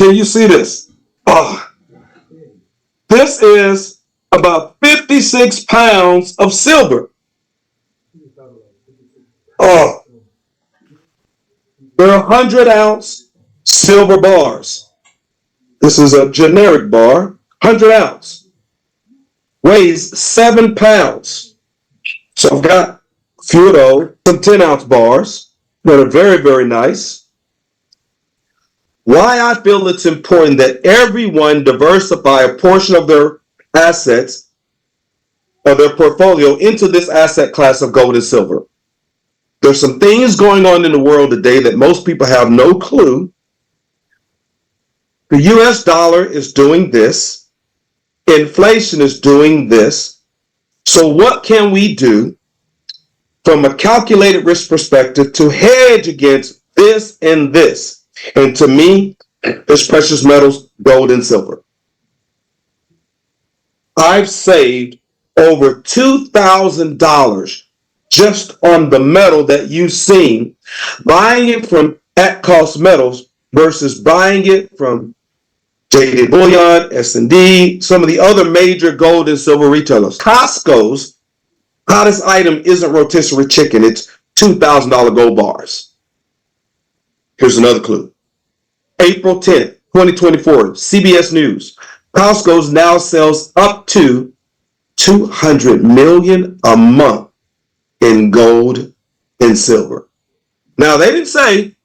Can you see this? Oh, this is about 56 pounds of silver. Oh, they're 100-ounce silver bars. This is a generic bar, 100-ounce. Weighs 7 pounds. So I've got a few of those, some 10-ounce bars that are very, very nice. Why I feel it's important that everyone diversify a portion of their assets or their portfolio into this asset class of gold and silver. There's some things going on in the world today that most people have no clue. The US dollar is doing this. Inflation is doing this. So what can we do from a calculated risk perspective to hedge against this and this? And to me, it's precious metals, gold and silver. I've saved over $2,000 just on the metal that you've seen, buying it from at cost metals versus buying it from JD Bullion, S&D, some of the other major gold and silver retailers. Costco's hottest item isn't rotisserie chicken, it's $2,000 gold bars. Here's another clue. April 10th, 2024, CBS News. Costco's now sells up to $200 million a month in gold and silver. Now, they didn't say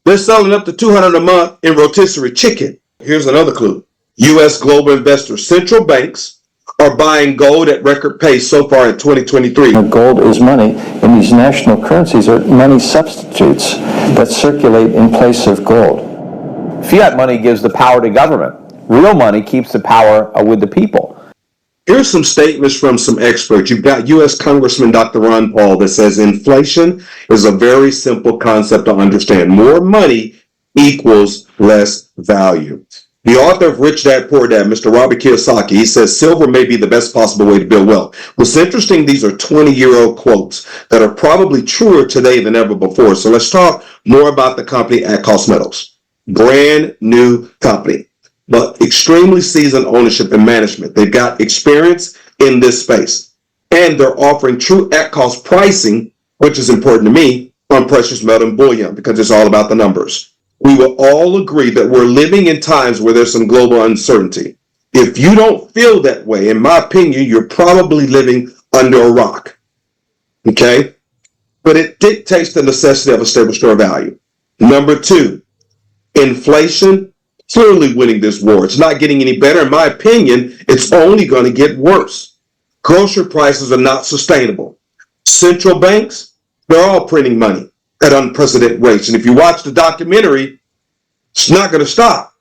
they're selling up to $200 a month in rotisserie chicken. Here's another clue. U.S. global investors, central banks, are buying gold at record pace so far in 2023. Gold is money, and these national currencies are money substitutes that circulate in place of gold. Fiat money gives the power to government. Real money keeps the power with the people. Here's some statements from some experts. You've got U.S. Congressman Dr. Ron Paul that says inflation is a very simple concept to understand. More money equals less value. The author of Rich Dad Poor Dad, Mr. Robert Kiyosaki, he says silver may be the best possible way to build wealth. What's interesting, these are 20-year-old quotes that are probably truer today than ever before. So let's talk more about the company At Cost Metals. Brand new company, but extremely seasoned ownership and management. They've got experience in this space, and they're offering true at-cost pricing, which is important to me, on precious metal and bullion, because it's all about the numbers. We will all agree that we're living in times where there's some global uncertainty. If you don't feel that way, in my opinion, you're probably living under a rock. Okay? But it dictates the necessity of a stable store of value. Number two, inflation clearly winning this war. It's not getting any better. In my opinion, it's only going to get worse. Grocery prices are not sustainable. Central banks, they're all printing money at unprecedented rates. And if you watch the documentary, it's not going to stop.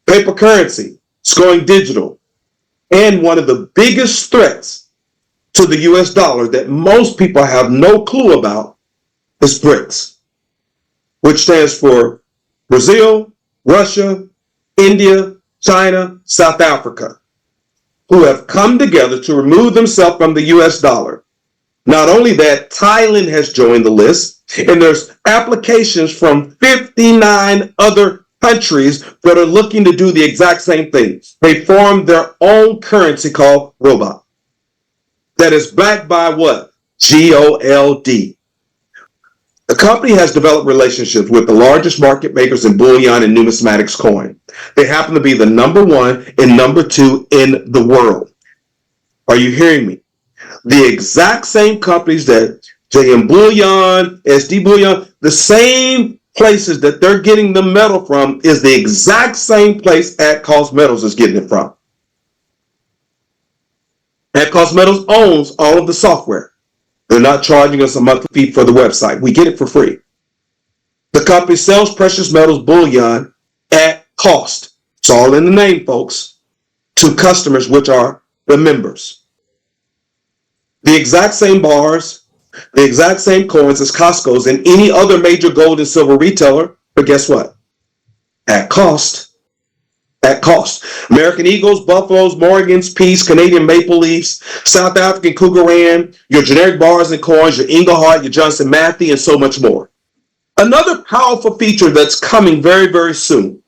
Paper currency, it's going digital. And one of the biggest threats to the US dollar that most people have no clue about is BRICS, which stands for Brazil, Russia, India, China, South Africa, who have come together to remove themselves from the US dollar. Not only that, Thailand has joined the list, and there's applications from 59 other countries that are looking to do the exact same thing. They formed their own currency called Robot that is backed by what? GOLD. The company has developed relationships with the largest market makers in bullion and numismatics coin. They happen to be the number one and number two in the world. Are you hearing me? The exact same companies that JM Bullion, SD Bullion, the same places that they're getting the metal from is the exact same place At Cost Metals is getting it from. At Cost Metals owns all of the software. They're not charging us a monthly fee for the website. We get it for free. The company sells precious metals bullion at cost. It's all in the name, folks, to customers, which are the members. The exact same bars, the exact same coins as Costco's and any other major gold and silver retailer, but guess what? At cost. At cost. American Eagles, Buffaloes, Morgans, Peace, Canadian Maple Leafs, South African Cougaran, your generic bars and coins, your Engelhart, your Johnson Matthey, and so much more. Another powerful feature that's coming very, very soon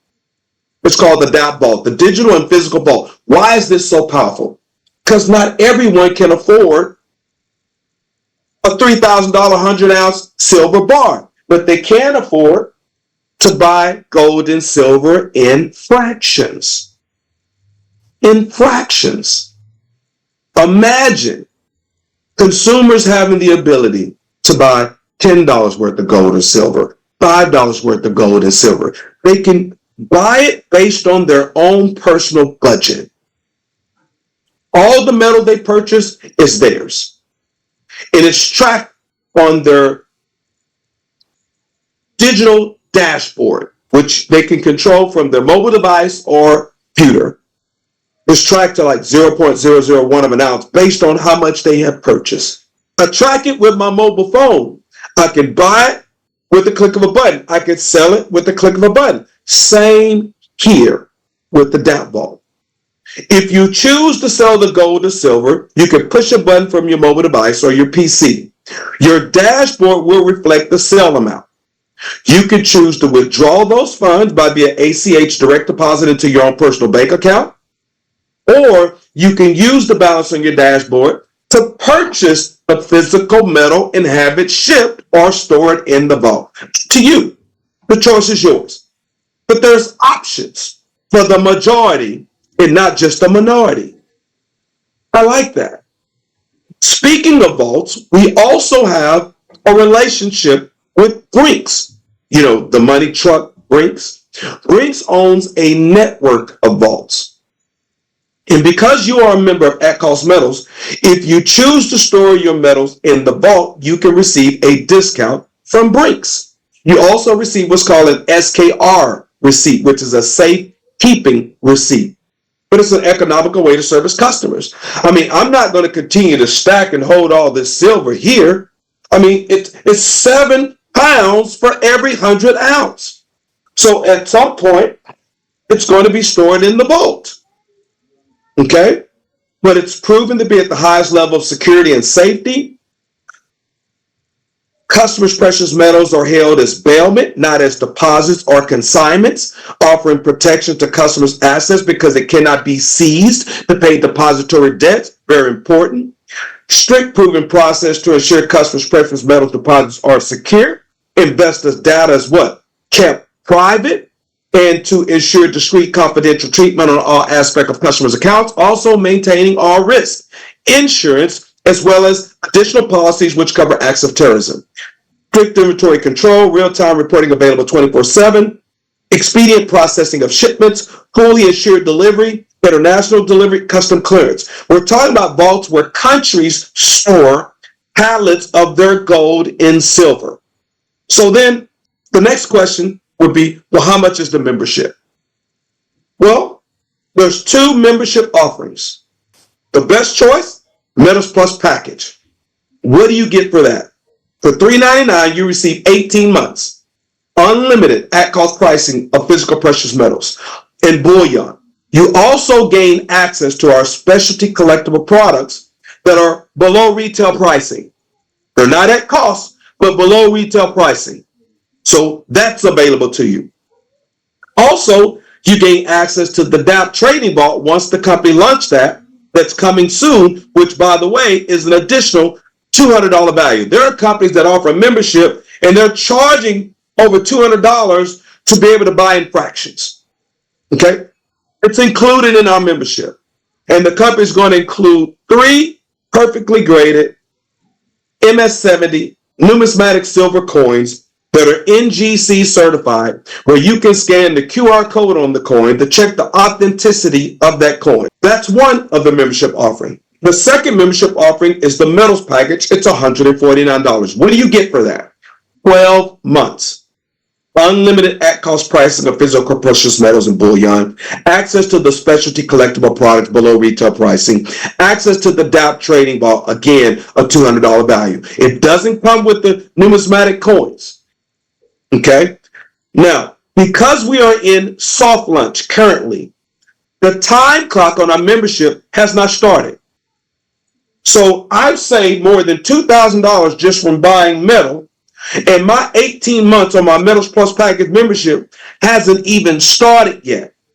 It's called the DAP Vault, the Digital and Physical Vault. Why is this so powerful? Because not everyone can afford a $3,000 100-ounce silver bar, but they can afford to buy gold and silver in fractions. In fractions. Imagine consumers having the ability to buy $10 worth of gold or silver, $5 worth of gold and silver. They can buy it based on their own personal budget. All the metal they purchase is theirs. And it's tracked on their digital dashboard, which they can control from their mobile device or computer. It's tracked to like 0.001 of an ounce based on how much they have purchased. I track it with my mobile phone. I can buy it with the click of a button. I can sell it with the click of a button. Same here with the DAP Vault. If you choose to sell the gold or silver, you can push a button from your mobile device or your PC. Your dashboard will reflect the sale amount. You can choose to withdraw those funds by via ACH direct deposit into your own personal bank account, or you can use the balance on your dashboard to purchase the physical metal and have it shipped or stored in the vault. To you, the choice is yours. But there's options for the majority and not just the minority. I like that. Speaking of vaults, we also have a relationship with Brinks. You know, the money truck Brinks. Brinks owns a network of vaults. And because you are a member of At-Cost Metals, if you choose to store your metals in the vault, you can receive a discount from Brinks. You also receive what's called an SKR receipt, which is a safekeeping receipt. But it's an economical way to service customers. I mean, I'm not going to continue to stack and hold all this silver here. I mean, it's 7 pounds for every 100 ounce. So at some point, it's going to be stored in the vault. Okay? But it's proven to be at the highest level of security and safety. Customers' precious metals are held as bailment, not as deposits or consignments, offering protection to customers' assets because it cannot be seized to pay depository debts. Very important. Strict proven process to ensure customers' precious metals deposits are secure. Investors' data is what? Kept private, and to ensure discreet confidential treatment on all aspects of customers' accounts, also maintaining all risks, insurance, as well as additional policies which cover acts of terrorism. Strict inventory control, real-time reporting available 24/7, expedient processing of shipments, fully assured delivery, international delivery, custom clearance. We're talking about vaults where countries store pallets of their gold in silver. So then the next question would be, well, how much is the membership? Well, there's 2 membership offerings. The best choice, Metals Plus package. What do you get for that? For $3.99, you receive 18 months, unlimited at-cost pricing of physical precious metals and bullion. You also gain access to our specialty collectible products that are below retail pricing. They're not at cost, but below retail pricing. So that's available to you. Also, you gain access to the DAP Trading Vault once the company launched that. That's coming soon, which, by the way, is an additional $200 value. There are companies that offer a membership and they're charging over $200 to be able to buy in fractions. Okay? It's included in our membership. And the company is going to include 3 perfectly graded MS-70 numismatic silver coins that are NGC certified, where you can scan the QR code on the coin to check the authenticity of that coin. That's one of the membership offering. The second membership offering is the metals package. It's $149. What do you get for that? 12 months. Unlimited at-cost pricing of physical precious metals and bullion, access to the specialty collectible products below retail pricing, access to the DAP Trading Vault, again, a $200 value. It doesn't come with the numismatic coins. Okay? Now, because we are in soft launch currently, the time clock on our membership has not started. So I've saved more than $2,000 just from buying metal, and my 18 months on my Metals Plus package membership hasn't even started yet.